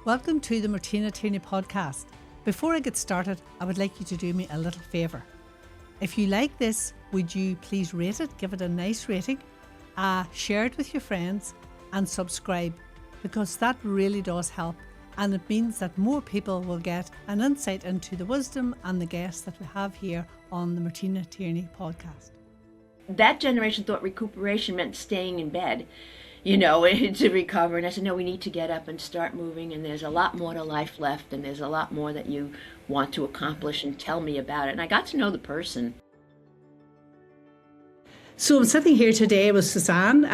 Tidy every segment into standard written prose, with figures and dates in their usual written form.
Welcome to the Martina Tierney podcast. Before I get started, I would like you to do me a little favour. If you like this, would you please rate it, give it a nice rating, share it with your friends and subscribe, because that really does help, and it means that more people will get an insight into the wisdom and the guests that we have here on the Martina Tierney podcast. That generation thought recuperation meant staying in bed, to recover. And I said, no, we need to get up and start moving. And there's a lot more to life left. And there's a lot more that you want to accomplish, and tell me about it. And I got to know the person. So I'm sitting here today with Susanne,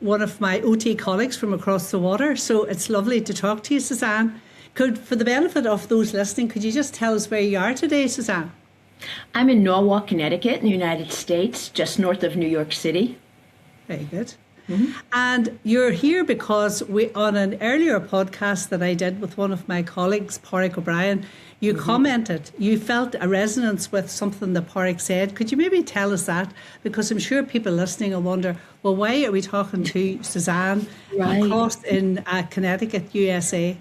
one of my OT colleagues from across the water. So it's lovely to talk to you, Susanne. For the benefit of those listening, could you just tell us where you are today, Susanne? I'm in Norwalk, Connecticut, in the United States, just north of New York City. Very good. Mm-hmm. And you're here because on an earlier podcast that I did with one of my colleagues, Pádraig O'Brien, you commented, you felt a resonance with something that Pádraig said. Could you maybe tell us that? Because I'm sure people listening will wonder, well, why are we talking to Susanne across in Connecticut, USA?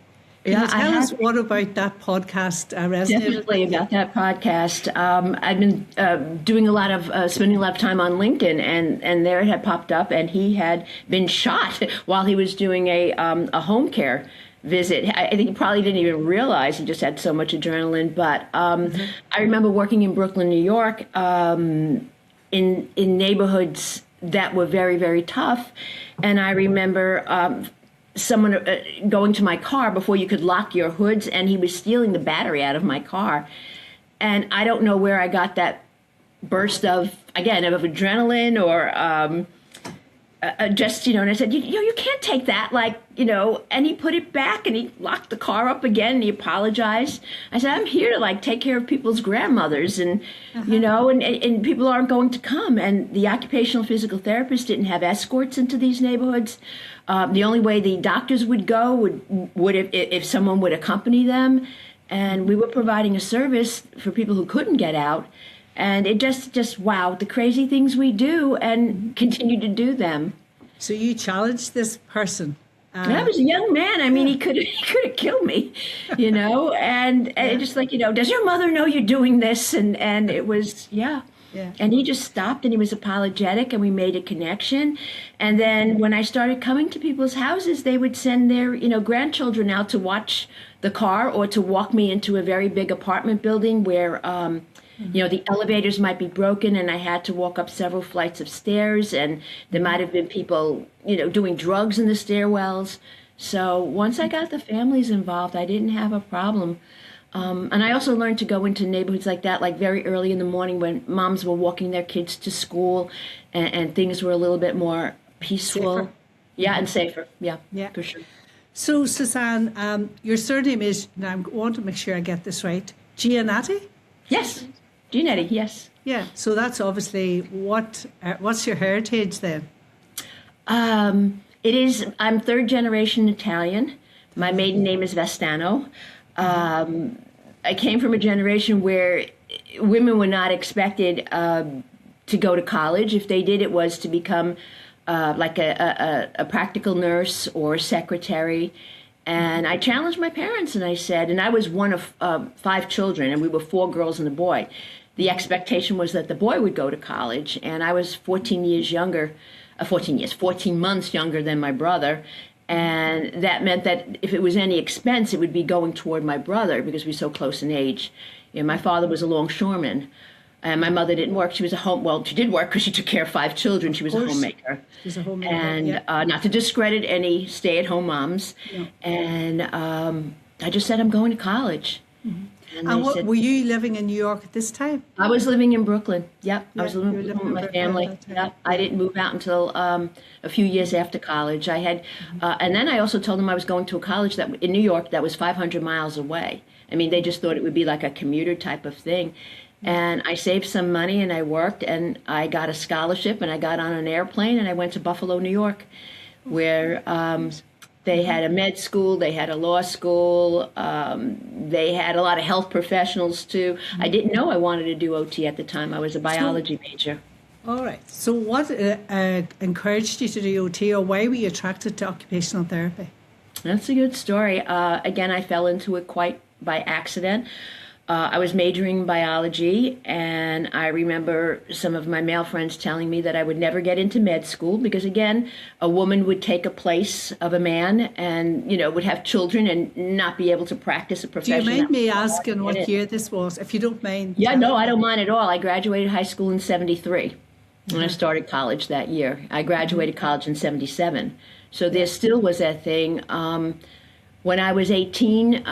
Can you tell us what about that podcast resonated? Definitely about that podcast. I've been doing a lot of, spending a lot of time on LinkedIn, and there it had popped up, and he had been shot while he was doing a home care visit. I think he probably didn't even realize, he just had so much adrenaline. But I remember working in Brooklyn, New York, in neighborhoods that were very, very tough. And I remember someone going to my car before you could lock your hoods, and he was stealing the battery out of my car. And I don't know where I got that burst of adrenaline or just, and I said, you can't take that, and he put it back, and he locked the car up again, and he apologized. I said, I'm here to take care of people's grandmothers, and, and people aren't going to come. And the occupational physical therapist didn't have escorts into these neighborhoods. The only way the doctors would go would if someone would accompany them. And we were providing a service for people who couldn't get out. And it just wow, the crazy things we do and continue to do them. So you challenged this person. I was a young man. I mean, he could have killed me, and just does your mother know you're doing this? And it was, yeah. And he just stopped, and he was apologetic, and we made a connection. And then when I started coming to people's houses, they would send their, grandchildren out to watch the car or to walk me into a very big apartment building where, the elevators might be broken, and I had to walk up several flights of stairs, and there might have been people, doing drugs in the stairwells. So once I got the families involved, I didn't have a problem. And I also learned to go into neighborhoods like that, very early in the morning when moms were walking their kids to school, and things were a little bit more peaceful. Safer. Yeah, and safer. Yeah, for sure. So, Susanne, your surname is, now I want to make sure I get this right, Giannitti? Yes, Giannitti, yes. Yeah, so that's obviously, what's your heritage then? I'm third generation Italian. My maiden name is Vestano. I came from a generation where women were not expected to go to college. If they did, it was to become a practical nurse or secretary. And I challenged my parents, and I said, and I was one of 5 children, and we were 4 girls and a boy. The expectation was that the boy would go to college, and I was 14 months younger than my brother. And that meant that if it was any expense, it would be going toward my brother because we were so close in age. My father was a longshoreman, and my mother didn't work. She was she did work because she took care of 5 children. She was a homemaker. She was a homemaker, and not to discredit any stay-at-home moms. Yeah. And I just said, I'm going to college. Mm-hmm. And were you living in New York at this time? I was living in Brooklyn. Yep, I was living with my family. Yep. I didn't move out until a few years after college. I had, and then I also told them I was going to a college in New York that was 500 miles away. I mean, they just thought it would be like a commuter type of thing. And I saved some money, and I worked, and I got a scholarship, and I got on an airplane, and I went to Buffalo, New York, where they had a med school, they had a law school, they had a lot of health professionals too. I didn't know I wanted to do OT at the time. I was a biology major. All right. So what encouraged you to do OT, or why were you attracted to occupational therapy? That's a good story. Again, I fell into it quite by accident. I was majoring in biology, and I remember some of my male friends telling me that I would never get into med school because, again, a woman would take a place of a man and, would have children and not be able to practice a profession. Do you mind me asking what year this was, if you don't mind? Yeah, no, I don't mind at all. I graduated high school in 73, and I started college that year. I graduated college in 77. So there still was that thing. When I was 18,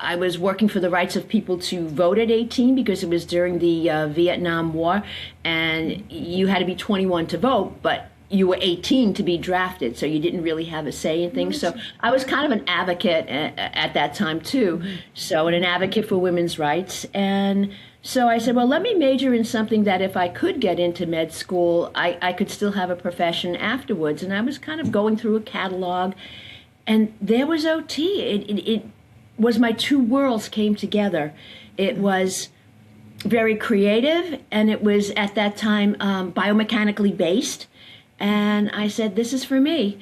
I was working for the rights of people to vote at 18 because it was during the Vietnam War, and you had to be 21 to vote, but you were 18 to be drafted, so you didn't really have a say in things. So I was kind of an advocate at that time too, and an advocate for women's rights. And so I said, well, let me major in something that if I could get into med school, I could still have a profession afterwards. And I was kind of going through a catalog, and there was OT. It was my two worlds came together. It was very creative, and it was at that time biomechanically based. And I said, this is for me.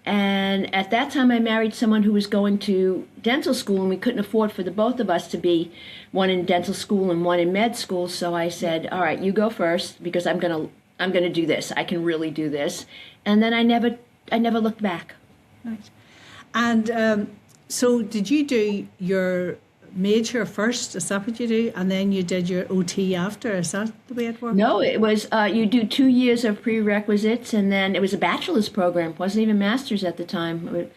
And at that time, I married someone who was going to dental school, and we couldn't afford for the both of us to be one in dental school and one in med school. So I said, all right, you go first because I'm gonna do this. I can really do this. And then I never looked back. Right. And so did you do your major first? Is that what you do? And then you did your OT after? Is that the way it worked? No, it was you do 2 years of prerequisites, and then it was a bachelor's program. It wasn't even master's at the time.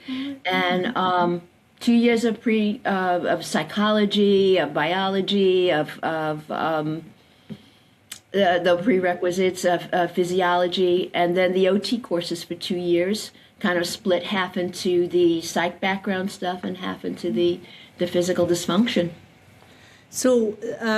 And 2 years of of psychology, of biology, of the prerequisites of physiology, and then the OT courses for 2 years, kind of split half into the psych background stuff and half into the physical dysfunction. So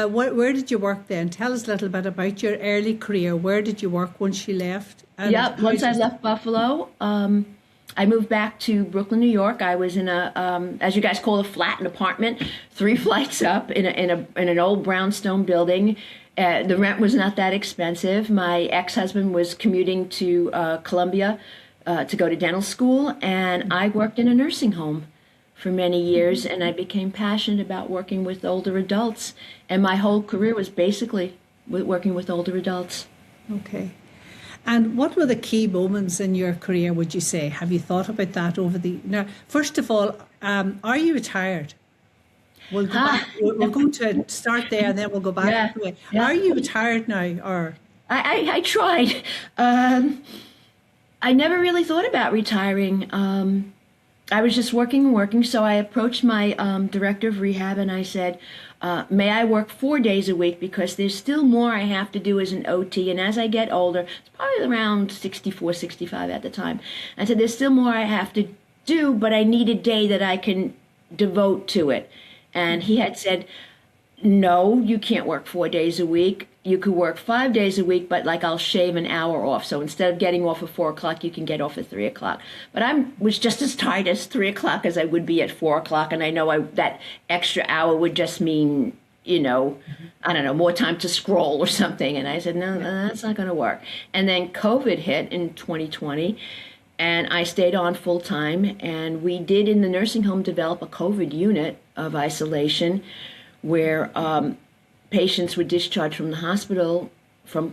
where did you work then? Tell us a little bit about your early career. Where did you work once you left? Once I left Buffalo, I moved back to Brooklyn, New York. I was in a, as you guys call it, a flat, an apartment, 3 flights up in an old brownstone building. The rent was not that expensive. My ex-husband was commuting to Columbia to go to dental school, and I worked in a nursing home for many years, and I became passionate about working with older adults, and my whole career was basically working with older adults. Okay. And what were the key moments in your career, would you say? Have you thought about that now, first of all, are you retired? We'll go back. We're going to start there, and then we'll go back. Yeah. Are you retired now, or? I tried. I never really thought about retiring. I was just working. So I approached my director of rehab, and I said, may I work 4 days a week, because there's still more I have to do as an OT. And as I get older, it's probably around 64, 65 at the time. I said, there's still more I have to do, but I need a day that I can devote to it. And he had said, no, you can't work 4 days a week. You could work 5 days a week, but I'll shave an hour off. So instead of getting off at 4 o'clock, you can get off at 3 o'clock. But I was just as tired at 3 o'clock as I would be at 4 o'clock. And I know that extra hour would just mean, I don't know, more time to scroll or something. And I said, no, that's not going to work. And then COVID hit in 2020. And I stayed on full time. And we did in the nursing home develop a COVID unit of isolation where patients were discharged from the hospital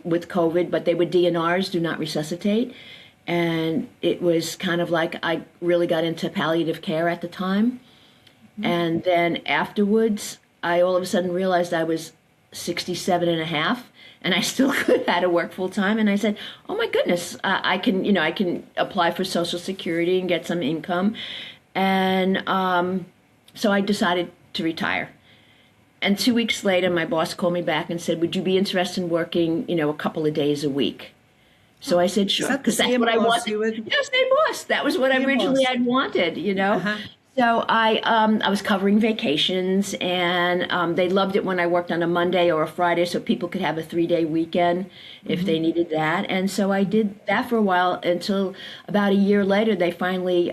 with COVID, but they were DNRs, do not resuscitate. And it was kind of like I really got into palliative care at the time. Mm-hmm. And then afterwards, I all of a sudden realized I was 67 and a half, and I still had to work full time. And I said, oh my goodness, I can apply for Social Security and get some income. And so I decided to retire. And 2 weeks later, my boss called me back and said, would you be interested in working, a couple of days a week? So I said, sure, because that's what I wanted. Yes, same boss. That was what originally I'd wanted, Uh-huh. So I was covering vacations, and they loved it when I worked on a Monday or a Friday so people could have a 3-day weekend if they needed that. And so I did that for a while until about a year later, they finally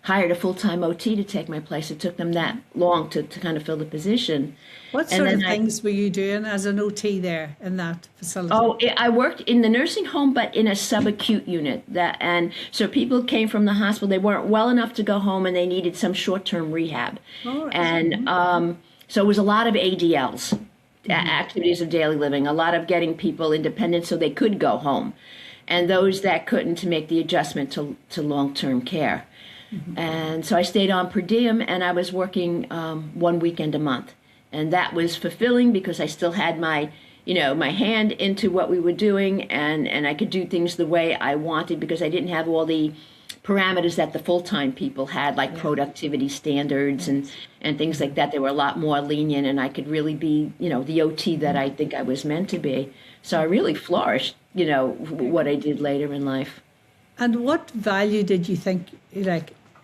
hired a full-time OT to take my place. It took them that long to kind of fill the position. What sort of things were you doing as an OT there in that facility? Oh, I worked in the nursing home, but in a subacute unit. And so people came from the hospital. They weren't well enough to go home, and they needed some short-term rehab. Oh, and so it was a lot of ADLs, activities of daily living, a lot of getting people independent so they could go home, and those that couldn't to make the adjustment to long-term care. And so I stayed on per diem, and I was working 1 weekend a month. And that was fulfilling because I still had my hand into what we were doing, and I could do things the way I wanted because I didn't have all the parameters that the full-time people had, like productivity standards and things like that. They were a lot more lenient, and I could really be, the OT that I think I was meant to be. So I really flourished, what I did later in life. And what value did you think,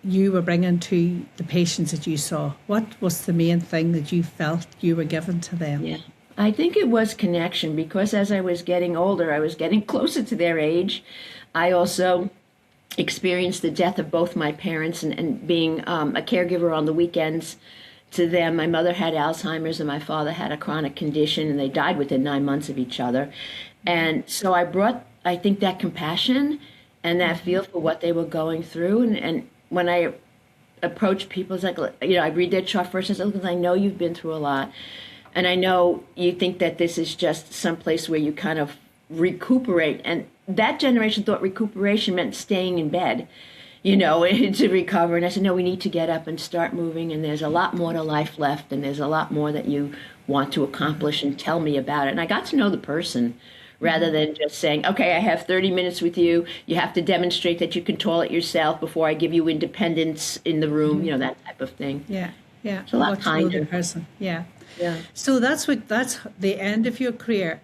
you were bringing to the patients that you saw? What was the main thing that you felt you were giving to them? Yeah, I think it was connection, because as I was getting older, I was getting closer to their age. I also experienced the death of both my parents, and being a caregiver on the weekends to them. My mother had Alzheimer's and my father had a chronic condition, and they died within 9 months of each other. And so I brought, I think, that compassion and that feel for what they were going through. And when I approach people, it's like, I read their chart first and say, look, I know you've been through a lot. And I know you think that this is just someplace where you kind of recuperate. And that generation thought recuperation meant staying in bed, to recover. And I said, no, we need to get up and start moving. And there's a lot more to life left. And there's a lot more that you want to accomplish, and tell me about it. And I got to know the person, rather than just saying, okay, I have 30 minutes with you. You have to demonstrate that you can toilet yourself before I give you independence in the room, that type of thing. Yeah. It's a lot kinder. The person. Yeah. Yeah. So that's the end of your career,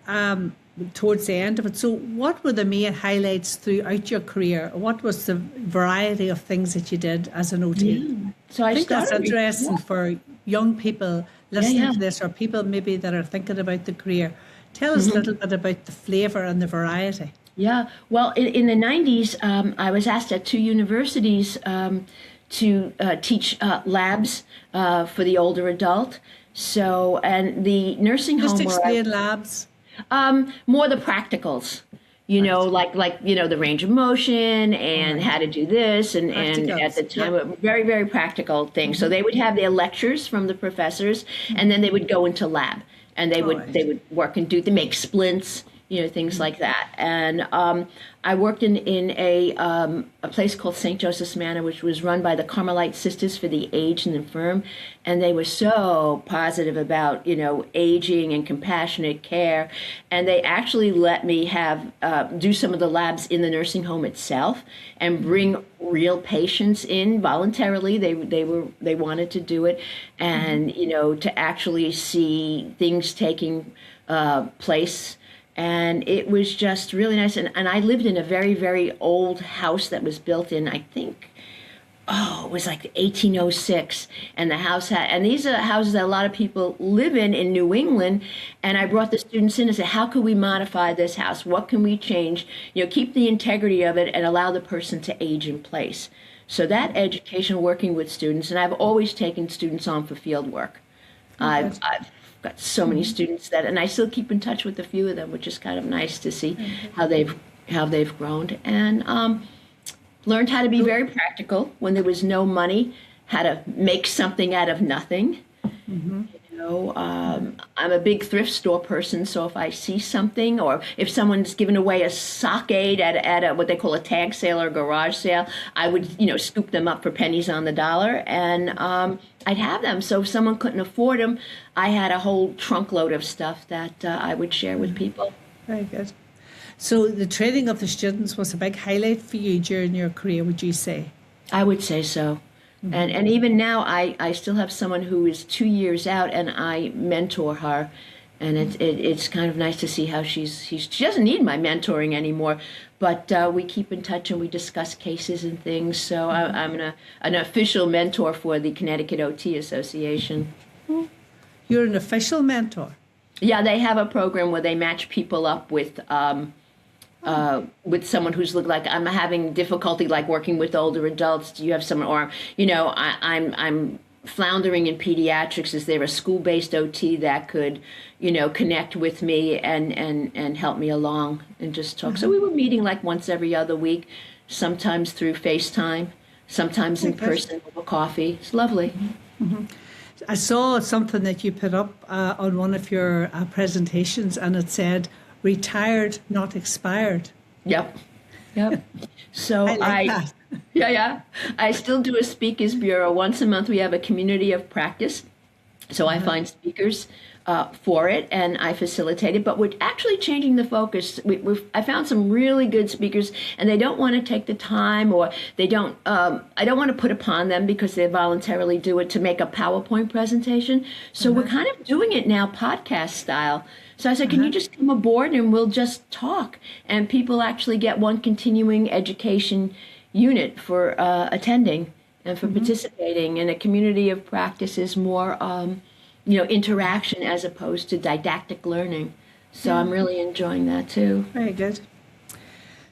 towards the end of it. So what were the main highlights throughout your career? What was the variety of things that you did as an OT? Yeah. So I think that's interesting for young people listening to this, or people maybe that are thinking about the career. Tell us a little bit about the flavour and the variety. Yeah, well, in the 90s, I was asked at 2 universities to teach labs for the older adult. So, and the nursing home. Just explain labs. More the practicals. Like the range of motion and how to do this, and at the time, very, very practical things. So they would have their lectures from the professors, and then they would go into lab. And they would work and make splints, things like that. And I worked in a place called St. Joseph's Manor, which was run by the Carmelite Sisters for the Aged and Infirm. And they were so positive about, aging and compassionate care. And they actually let me do some of the labs in the nursing home itself and bring real patients in voluntarily. They wanted to do it, and to actually see things taking place. And it was just really nice. And I lived in a very, very old house that was built in, I think, it was like 1806. And the house and these are houses that a lot of people live in New England. And I brought the students in and said, how could we modify this house? What can we change? Keep the integrity of it and allow the person to age in place. So that education, working with students, and I've always taken students on for field work. I've got so many students and I still keep in touch with a few of them, which is kind of nice to see how they've grown, and learned how to be very practical when there was no money, how to make something out of nothing. I'm a big thrift store person, so if I see something, or if someone's giving away a sock aid at a, what they call a tag sale or garage sale, I would scoop them up for pennies on the dollar, and I'd have them. So if someone couldn't afford them, I had a whole trunk load of stuff that I would share with people. Very good. So the training of the students was a big highlight for you during your career, would you say? I would say so. And even now, I still have someone who is 2 years out, and I mentor her. And it's kind of nice to see how she doesn't need my mentoring anymore, but we keep in touch and we discuss cases and things. So I'm an official mentor for the Connecticut OT Association. You're an official mentor? Yeah, they have a program where they match people up with with someone who's like, I'm having difficulty like working with older adults. Do you have someone, or I'm floundering in pediatrics. Is there a school-based OT that could, connect with me and help me along and just talk? So we were meeting like once every other week, sometimes through FaceTime, sometimes in person over coffee. It's lovely. Mm-hmm. I saw something that you put up on one of your presentations, and it said, "Retired, not expired." Yep. So I like that. Yeah. I still do a speakers bureau. Once a month, we have a community of practice. So I find speakers for it, and I facilitate it. But we're actually changing the focus. I found some really good speakers, and they don't want to take the time, or they don't. I don't want to put upon them because they voluntarily do it to make a PowerPoint presentation. So we're kind of doing it now, podcast style. So I said, can you just come aboard and we'll just talk? And people actually get one continuing education unit for attending and for participating. And a community of practice is more interaction as opposed to didactic learning. So I'm really enjoying that too. Very good.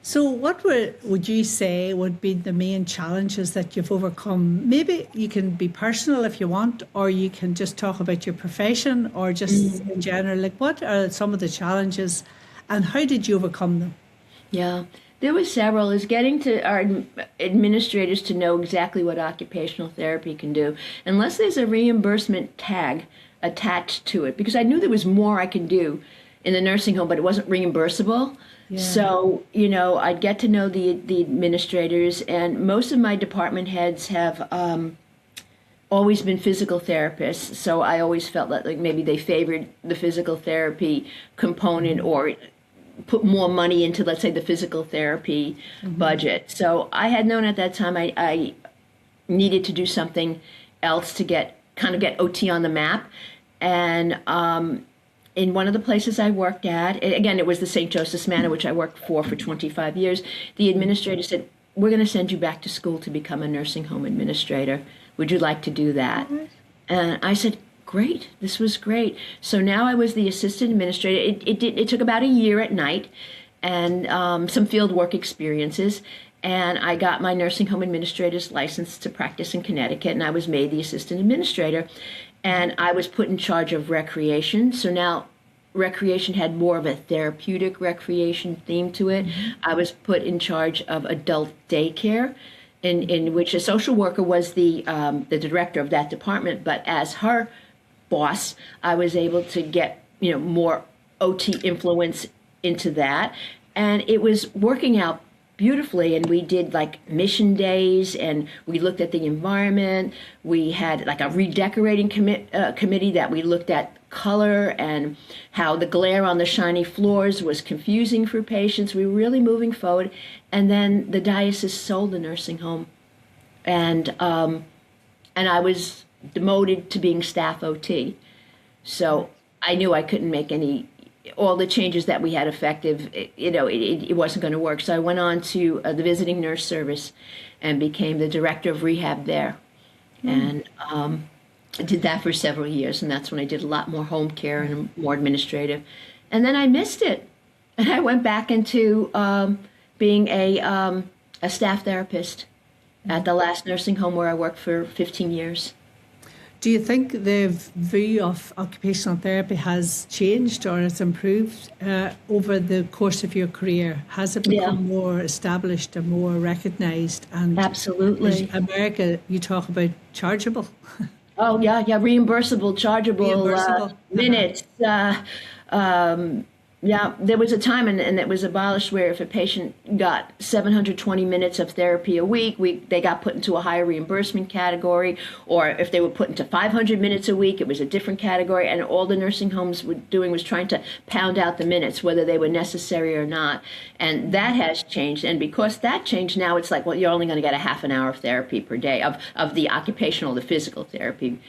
So what would you say would be the main challenges that you've overcome? Maybe you can be personal if you want, or you can just talk about your profession, or just in general. Like, what are some of the challenges and how did you overcome them? Yeah. There were several. Is getting to our administrators to know exactly what occupational therapy can do, unless there's a reimbursement tag attached to it, because I knew there was more I could do in the nursing home, but it wasn't reimbursable. Yeah. So, I'd get to know the administrators, and most of my department heads have always been physical therapists. So I always felt like maybe they favored the physical therapy component, or put more money into, let's say, the physical therapy budget. So I had known at that time I needed to do something else to get OT on the map. And in one of the places I worked at, again, it was the St. Joseph's Manor, which I worked for 25 years, the administrator said, we're going to send you back to school to become a nursing home administrator. Would you like to do that? And I said, great, this was great. So now I was the assistant administrator. It took about a year at night and some field work experiences. And I got my nursing home administrator's license to practice in Connecticut, and I was made the assistant administrator. And I was put in charge of recreation. So now recreation had more of a therapeutic recreation theme to it. I was put in charge of adult daycare, in which a social worker was the director of that department. But as her boss, I was able to get more OT influence into that, and it was working out beautifully. And we did like mission days, and we looked at the environment. We had like a redecorating committee that we looked at color and how the glare on the shiny floors was confusing for patients. We were really moving forward. And then the diocese sold the nursing home, and I was demoted to being staff OT. So I knew I couldn't make all the changes that we had effective. It wasn't going to work. So I went on to the visiting nurse service and became the director of rehab there. And I did that for several years. And that's when I did a lot more home care and more administrative. And then I missed it. And I went back into being a staff therapist at the last nursing home where I worked for 15 years. Do you think the view of occupational therapy has changed or has improved over the course of your career? Has it become more established and more recognised? And absolutely. In America, you talk about chargeable. Oh, yeah, reimbursable, chargeable, minutes. Yeah, there was a time, and it was abolished, where if a patient got 720 minutes of therapy a week, they got put into a higher reimbursement category, or if they were put into 500 minutes a week, it was a different category, and all the nursing homes were doing was trying to pound out the minutes, whether they were necessary or not, and that has changed. And because that changed, now it's like, well, you're only going to get a half an hour of therapy per day, of the occupational, the physical therapy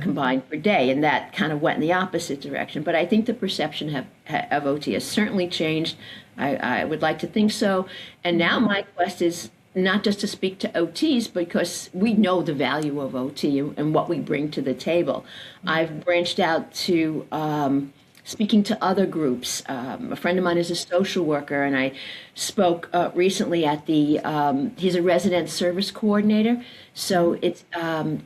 combined per day, and that kind of went in the opposite direction. But I think the perception of OT has certainly changed. I would like to think so. And now my quest is not just to speak to OTs, because we know the value of OT and what we bring to the table. I've branched out to speaking to other groups. A friend of mine is a social worker, and I spoke recently at he's a resident service coordinator, so it's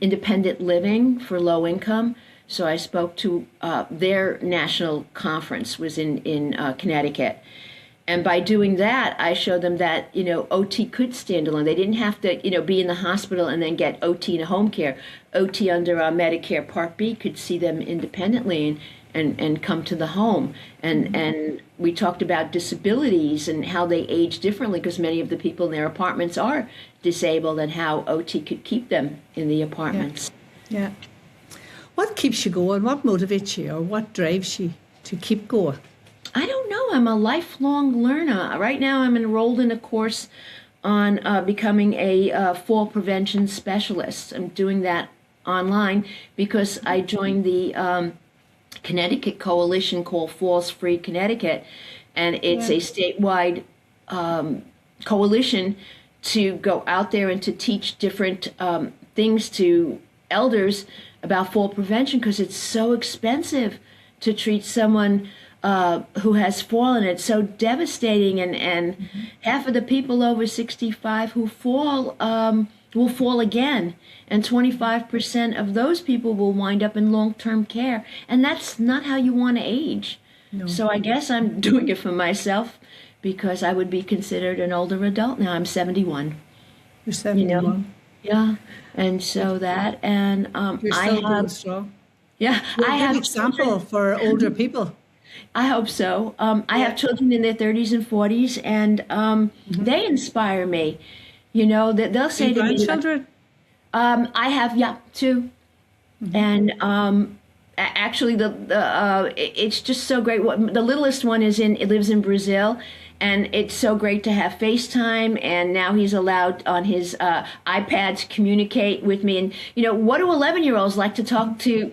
independent living for low income. So I spoke to their national conference was in Connecticut. And by doing that, I showed them that, OT could stand alone. They didn't have to, be in the hospital and then get OT in a home care. OT under Medicare Part B could see them independently and come to the home. And we talked about disabilities and how they age differently, because many of the people in their apartments are disabled, and how OT could keep them in the apartments. Yeah. What keeps you going? What motivates you, or what drives you to keep going? I don't know. I'm a lifelong learner. Right now I'm enrolled in a course on becoming a fall prevention specialist. I'm doing that online because I joined the Connecticut coalition called Falls Free Connecticut, and it's a statewide coalition to go out there and to teach different things to elders about fall prevention, because it's so expensive to treat someone who has fallen. It's so devastating, and half of the people over 65 who fall will fall again, and 25% of those people will wind up in long-term care, and that's not how you want to age. No. So I guess I'm doing it for myself, because I would be considered an older adult now. I'm 71. You're 71. Yeah, and so that, and you're still going strong. Yeah, I have an example for older people. I hope so. I have children in their 30s and 40s, and they inspire me. They'll say to me, grandchildren? I have, 2. And actually, it's just so great. The littlest one lives in Brazil, and it's so great to have FaceTime. And now he's allowed on his iPad to communicate with me. And what do 11-year-olds like to talk to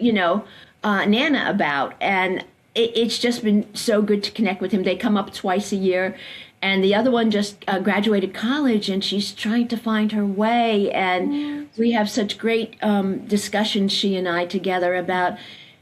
Nana about? And it's just been so good to connect with him. They come up twice a year. And the other one just graduated college, and she's trying to find her way. And we have such great discussions, she and I, together about,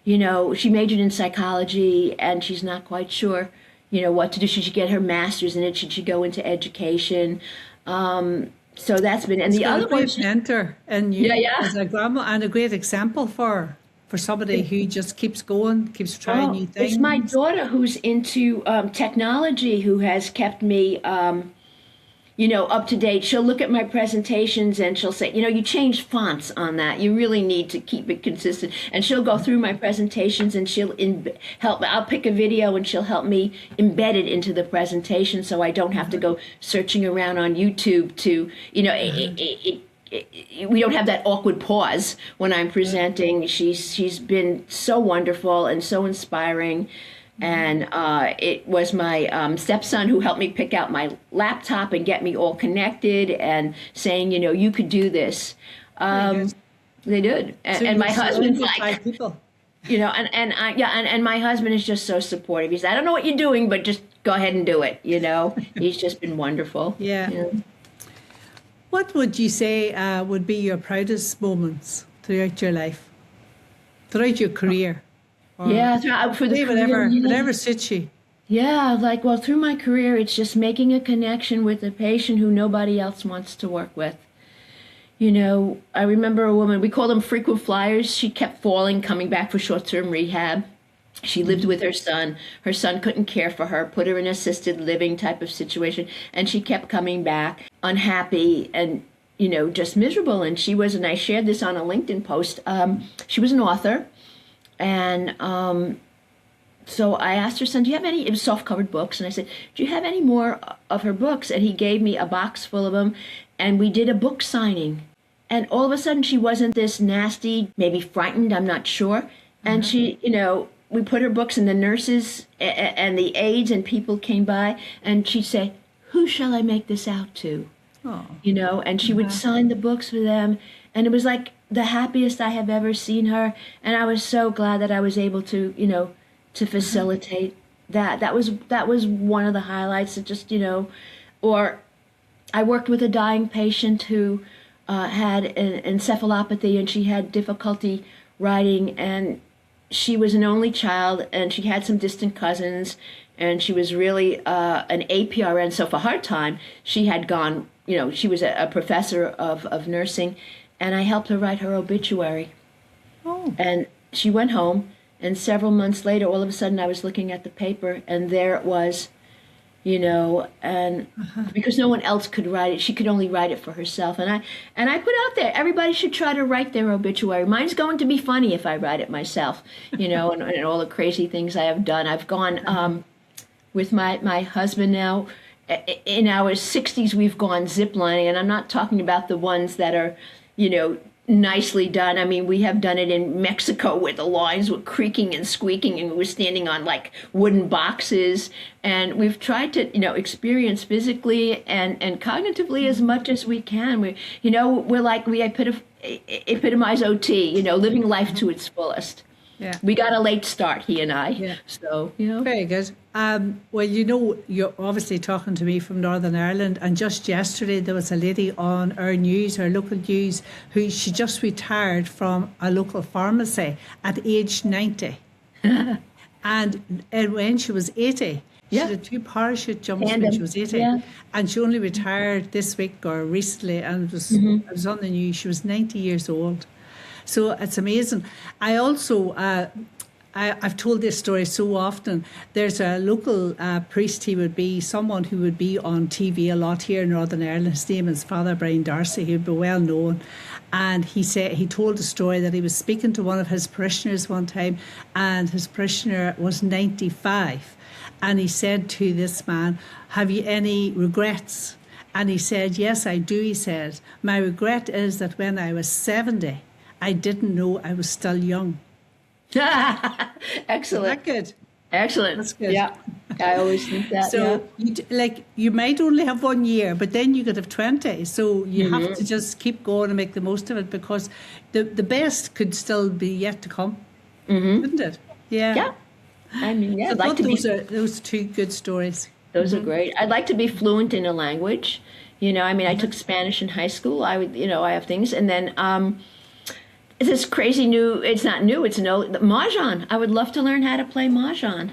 she majored in psychology, and she's not quite sure, what to do. Should she get her master's in it? Should she go into education? So that's been, and the other one, mentor, and you as a grandma, and a great example for somebody who just keeps going, keeps trying new things. It's my daughter who's into technology, who has kept me, up to date. She'll look at my presentations and she'll say, you changed fonts on that. You really need to keep it consistent. And she'll go through my presentations and she'll help. I'll pick a video and she'll help me embed it into the presentation, so I don't have to go searching around on YouTube to, we don't have that awkward pause when I'm presenting. She's been so wonderful and so inspiring. And it was my stepson who helped me pick out my laptop and get me all connected and saying, you could do this. They did. And my husband's like, people. and my husband is just so supportive. He said, I don't know what you're doing, but just go ahead and do it. He's just been wonderful. Yeah. What would you say would be your proudest moments throughout your life, throughout your career? For the whatever suits you. Yeah, through my career, it's just making a connection with a patient who nobody else wants to work with. I remember a woman, we call them frequent flyers. She kept falling, coming back for short-term rehab. She lived with her son. Her son couldn't care for her, put her in assisted living type of situation, and she kept coming back unhappy and, just miserable. And I shared this on a LinkedIn post. She was an author, and so I asked her son, do you have any, it was soft-covered books, and I said, do you have any more of her books? And he gave me a box full of them, and we did a book signing. And all of a sudden, she wasn't this nasty, maybe frightened, I'm not sure. And she, we put her books, and the nurses and the aides and people came by, and she'd say, who shall I make this out to? Oh. And she would sign the books for them. And it was like the happiest I have ever seen her. And I was so glad that I was able to, to facilitate that. That was one of the highlights of just, or I worked with a dying patient who had an encephalopathy, and she had difficulty writing, and she was an only child, and she had some distant cousins, and she was really an APRN. So for her time, she had gone, she was a professor of nursing, and I helped her write her obituary. Oh. And she went home, and several months later, all of a sudden, I was looking at the paper, and there it was, and because no one else could write it, she could only write it for herself. And I put out there, everybody should try to write their obituary. Mine's going to be funny if I write it myself, and all the crazy things I have done. I've gone with my husband now. In our 60s, we've gone ziplining, and I'm not talking about the ones that are, nicely done. I mean, we have done it in Mexico where the lines were creaking and squeaking, and we were standing on like wooden boxes. And we've tried to, experience physically and cognitively as much as we can. We epitomize OT, living life to its fullest. Yeah. We got a late start, he and I. Yeah. So, Very good. Well, you're obviously talking to me from Northern Ireland, and just yesterday there was a lady on our news, our local news, who she just retired from a local pharmacy at age 90. and when she was 80, she did 2 parachute jumps when she was 80. Yeah. And she only retired this week or recently, and it was on the news. She was 90 years old. So it's amazing. I also, I've told this story so often. There's a local priest, he would be someone who would be on TV a lot here in Northern Ireland. His name is Father Brian Darcy. He would be well known. And he told a story that he was speaking to one of his parishioners one time, and his parishioner was 95. And he said to this man, "Have you any regrets?" And he said, "Yes, I do," he said. "My regret is that when I was 70, I didn't know I was still young." Excellent. Isn't that good? Excellent. That's good. Yeah, I always think that. So, you might only have 1 year, but then you could have 20. So you have to just keep going and make the most of it, because the best could still be yet to come, couldn't it? Yeah. Yeah. I mean, yeah. So I thought those 2 good stories. Those are great. I'd like to be fluent in a language. I took Spanish in high school. I would, I have things, and then. This crazy new, it's not new, it's Mahjong. I would love to learn how to play Mahjong.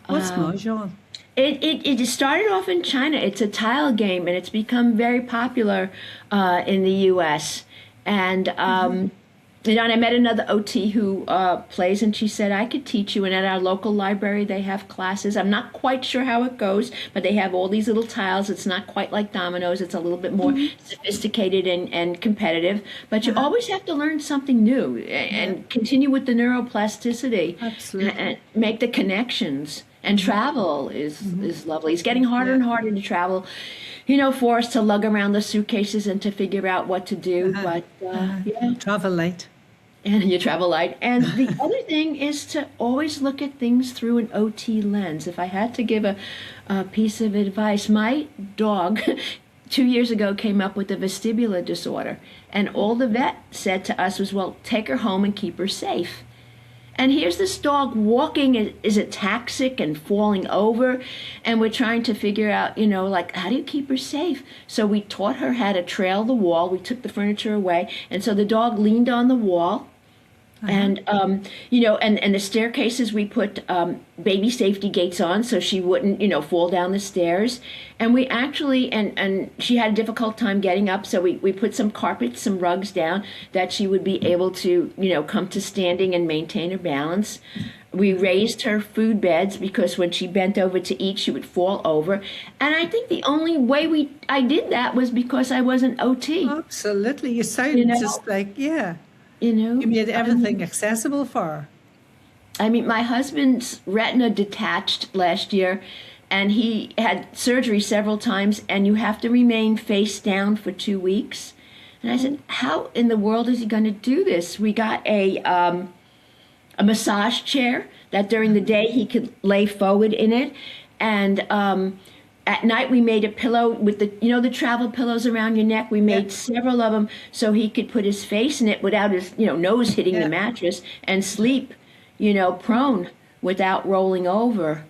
What's Mahjong? It started off in China. It's a tile game, and it's become very popular in the U.S. And, and I met another OT who plays, and she said, "I could teach you." And at our local library, they have classes. I'm not quite sure how it goes, but they have all these little tiles. It's not quite like dominoes. It's a little bit more sophisticated and competitive. But you always have to learn something new and continue with the neuroplasticity. Absolutely. And make the connections. And travel is lovely. It's getting harder and harder to travel, for us to lug around the suitcases and to figure out what to do. But travel light. And you travel light. And the other thing is to always look at things through an OT lens. If I had to give a piece of advice, my dog 2 years ago came up with a vestibular disorder. And all the vet said to us was, "Well, take her home and keep her safe." And here's this dog walking, is ataxic and falling over. And we're trying to figure out, how do you keep her safe? So we taught her how to trail the wall. We took the furniture away. And so the dog leaned on the wall. And, and the staircases, we put baby safety gates on so she wouldn't, fall down the stairs. And we actually, and she had a difficult time getting up, so we put some carpets, some rugs down that she would be able to, come to standing and maintain her balance. We raised her food beds because when she bent over to eat, she would fall over. And I think the only way I did that was because I was an OT. Absolutely. You sound just like, you made everything accessible for her. I mean, my husband's retina detached last year, and he had surgery several times, and you have to remain face down for 2 weeks. And I said, how in the world is he going to do this? We got a massage chair that during the day he could lay forward in it, and at night we made a pillow with the travel pillows around your neck. We made several of them so he could put his face in it without his nose hitting the mattress and sleep prone without rolling over.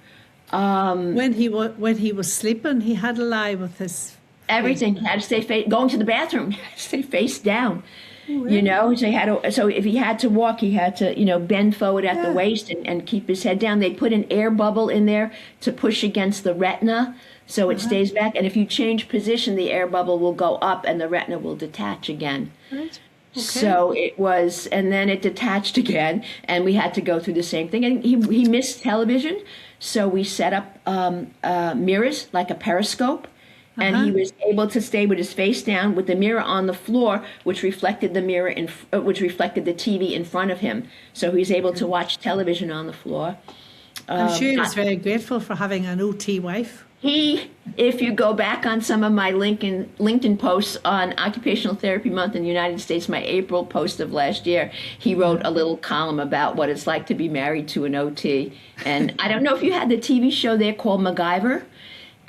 When he was sleeping, he had to lie with his everything. He had to stay going to the bathroom, had to stay face down. You know, so if he had to walk, he had to, bend forward at the waist and keep his head down. They put an air bubble in there to push against the retina so it stays back. And if you change position, the air bubble will go up and the retina will detach again. Right. Okay. So it was, and then it detached again, and we had to go through the same thing. And he missed television, so we set up mirrors, like a periscope. And he was able to stay with his face down with the mirror on the floor, which reflected the which reflected the TV in front of him. So he was able to watch television on the floor. I'm sure he was very grateful for having an OT wife. If you go back on some of my LinkedIn posts on Occupational Therapy Month in the United States, my April post of last year, he wrote a little column about what it's like to be married to an OT. And I don't know if you had the TV show there called MacGyver.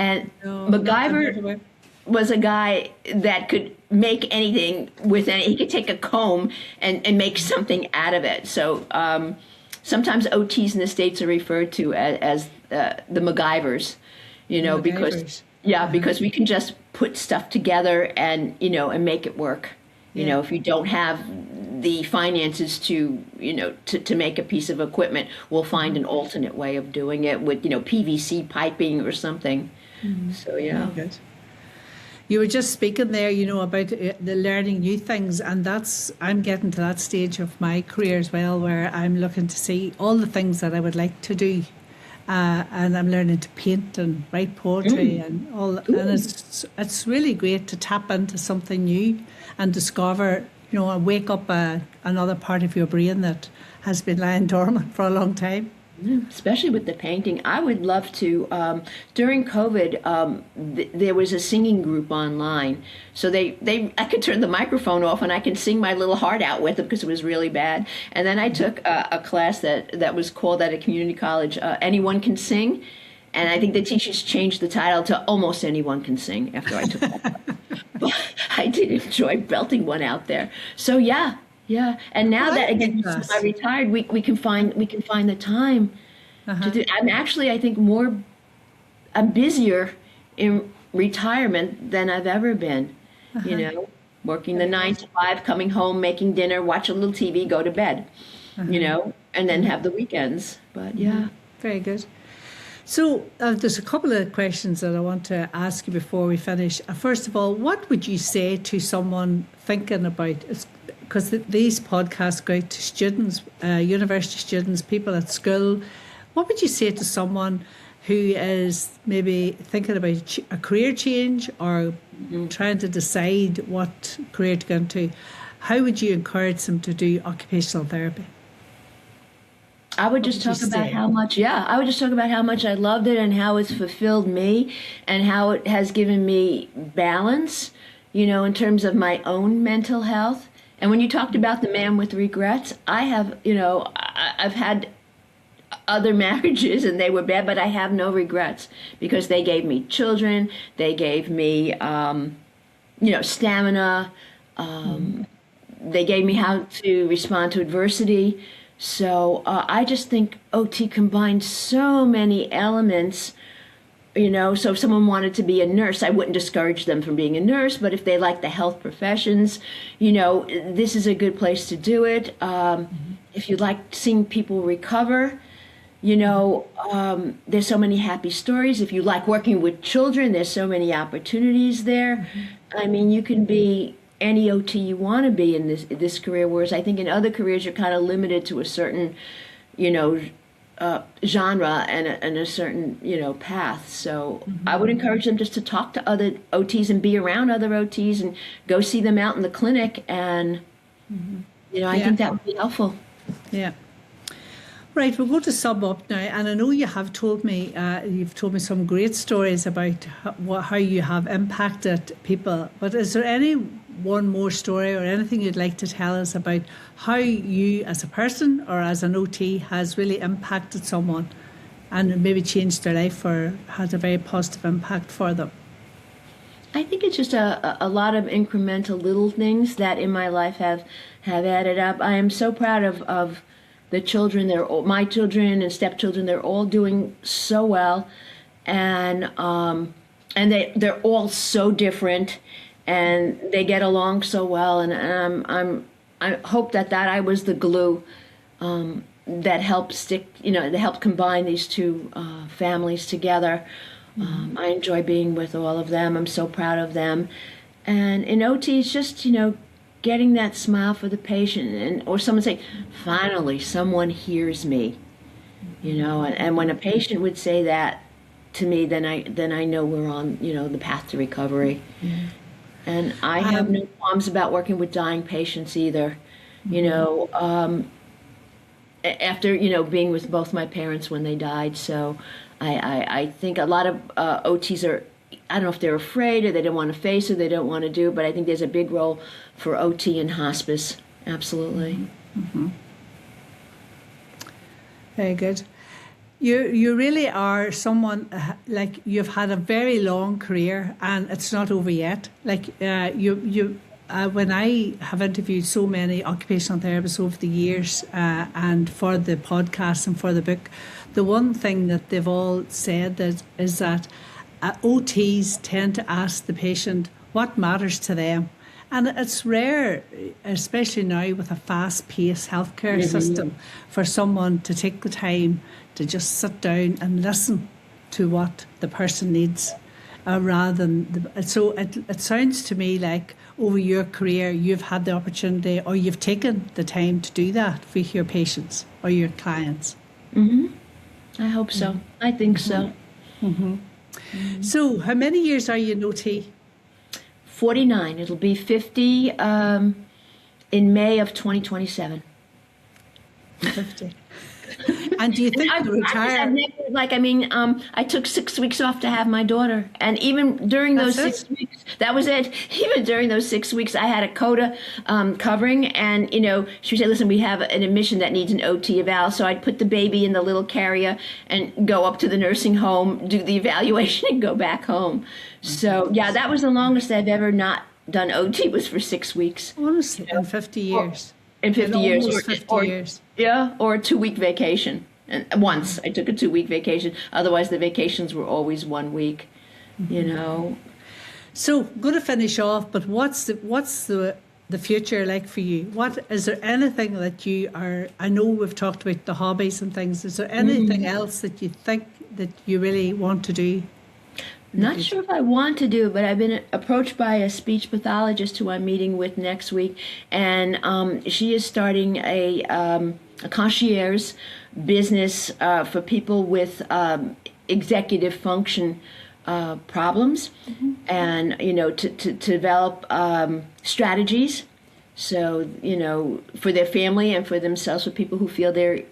And MacGyver was a guy that could make anything with he could take a comb and make something out of it. So sometimes OTs in the States are referred to as the MacGyvers, because we can just put stuff together and make it work. If you don't have the finances to make a piece of equipment, we'll find an alternate way of doing it with PVC piping or something. So Good. You were just speaking there, about the learning new things, and I'm getting to that stage of my career as well, where I'm looking to see all the things that I would like to do, and I'm learning to paint and write poetry and all, and it's really great to tap into something new and discover, and wake up another part of your brain that has been lying dormant for a long time. Especially with the painting. I would love to, during COVID, there was a singing group online. So I could turn the microphone off and I could sing my little heart out with it because it was really bad. And then I took a class that was called at a community college, Anyone Can Sing. And I think the teachers changed the title to Almost Anyone Can Sing after I took that class. But I did enjoy belting one out there. So yeah. And now that again I'm retired, we can find the time to do. I'm actually, I think, I'm busier in retirement than I've ever been. Working the 9 to 5, coming home, making dinner, watch a little TV, go to bed. And then have the weekends. But very good. So there's a couple of questions that I want to ask you before we finish. First of all, what would you say to someone thinking about, because these podcasts go out to students, university students, people at school, what would you say to someone who is maybe thinking about a career change or trying to decide what career to go into? How would you encourage them to do occupational therapy? I would just talk about how much I loved it and how it's fulfilled me and how it has given me balance, in terms of my own mental health. And when you talked about the man with regrets, I have, I've had other marriages and they were bad, but I have no regrets because they gave me children, they gave me, stamina, they gave me how to respond to adversity. So I just think OT combines so many elements, so if someone wanted to be a nurse, I wouldn't discourage them from being a nurse, but if they like the health professions, this is a good place to do it. If you like seeing people recover, there's so many happy stories. If you like working with children, there's so many opportunities there. I mean, you can be any OT you want to be in this career, whereas I think in other careers you're kind of limited to a certain, genre and a certain, path. So I would encourage them just to talk to other OTs and be around other OTs and go see them out in the clinic. And, I think that would be helpful. Yeah. Right, we're going to sum up now, and I know you have told me, you've told me some great stories about how you have impacted people, but is there any one more story or anything you'd like to tell us about how you as a person or as an OT has really impacted someone and maybe changed their life or had a very positive impact for them? I think it's just a lot of incremental little things that in my life have added up. I am so proud of the children. They're all, my children and stepchildren. They're all doing so well, and they're all so different. and they get along so well. And I hope that I was the glue that helped that helped combine these two families together. I enjoy being with all of them. I'm so proud of them. And in OT, it's just, getting that smile for the patient, or someone say, finally, someone hears me, and when a patient would say that to me, then I know we're on, the path to recovery. And I have no qualms about working with dying patients either. After, being with both my parents when they died. So I think a lot of OTs are, I don't know if they're afraid or they don't want to face it, they don't want to do, but I think there's a big role for OT in hospice. Absolutely. Mm-hmm. Very good. You really are someone, like, you've had a very long career and it's not over yet. Like, when I have interviewed so many occupational therapists over the years, and for the podcast and for the book, the one thing that they've all said is that OTs tend to ask the patient what matters to them. And it's rare, especially now with a fast-paced healthcare system, for someone to take the time to just sit down and listen to what the person needs, rather than... So it sounds to me like over your career you've had the opportunity, or you've taken the time to do that for your patients or your clients. I hope so. I think so. So how many years are you in OT? 49. It'll be 50 in May of 2027. 50. And do you think you retire? I took 6 weeks off to have my daughter. And even during those 6 weeks, that was it. Even during those 6 weeks, I had a CODA covering. And, she would say, listen, we have an admission that needs an OT eval. So I'd put the baby in the little carrier and go up to the nursing home, do the evaluation, and go back home. So, yeah, that was the longest I've ever not done OT, was for 6 weeks. Honestly, in 50 years. In 50 years. Almost 50 years. Yeah, or a 2-week vacation. And once I took a 2-week vacation. Otherwise, the vacations were always 1 week, So, going to finish off, but what's the future like for you? What is there anything that you are? I know we've talked about the hobbies and things. Is there anything else that you think that you really want to do? Not sure if I want to do, but I've been approached by a speech pathologist who I'm meeting with next week, and she is starting a concierge business for people with executive function problems, and to develop strategies. So for their family and for themselves, for people who feel they're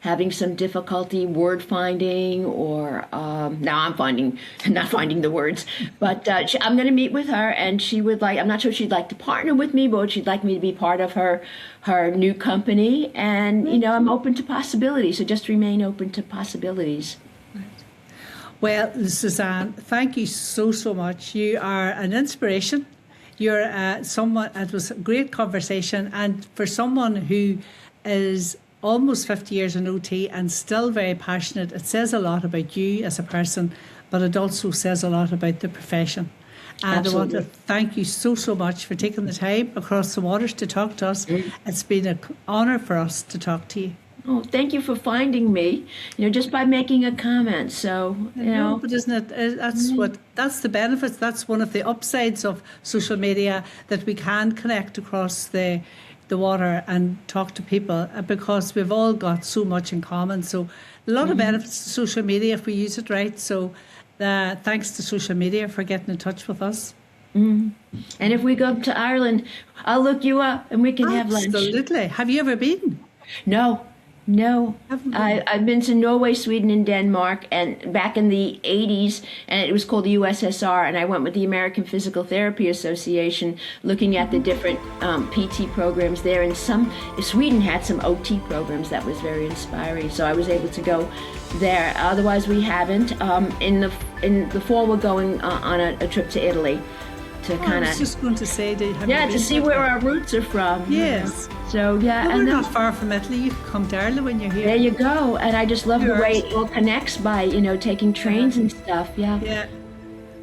having some difficulty word finding, or now I'm not finding the words, but I'm going to meet with her, and she would I'm not sure if she'd like to partner with me, but she'd like me to be part of her new company, and I'm open to possibilities, so just remain open to possibilities. Well, Susanne, thank you so much. You are an inspiration. You're someone, it was a great conversation, and for someone who is almost 50 years in OT and still very passionate, it says a lot about you as a person, but it also says a lot about the profession. And absolutely. I want to thank you so much for taking the time across the waters to talk to us. It's been an honour for us to talk to you. Oh, thank you for finding me, just by making a comment. So, but isn't it, that's the benefits, that's one of the upsides of social media, that we can connect across the water and talk to people, because we've all got so much in common. So a lot of benefits to social media if we use it right. So thanks to social media for getting in touch with us. And if we go up to Ireland, I'll look you up and we can have lunch. Absolutely. Have you ever been? No. I've been to Norway, Sweden, and Denmark, and back in the 80s, and it was called the USSR, and I went with the American Physical Therapy Association looking at the different PT programs there, and Sweden had some OT programs that was very inspiring, so I was able to go there. Otherwise, we haven't. In the fall, we're going on a trip to Italy. I was just going to say, to see where our roots are from. Yes. So well, we're not far from Italy. You can come to Ireland when you're here. There you go. And I just love the way it all connects by taking trains and stuff. Yeah.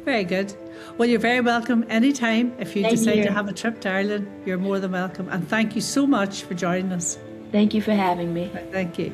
Very good. Well, you're very welcome anytime. If you Thank decide you. to have a trip to Ireland, you're more than welcome. And thank you so much for joining us. Thank you for having me. Thank you.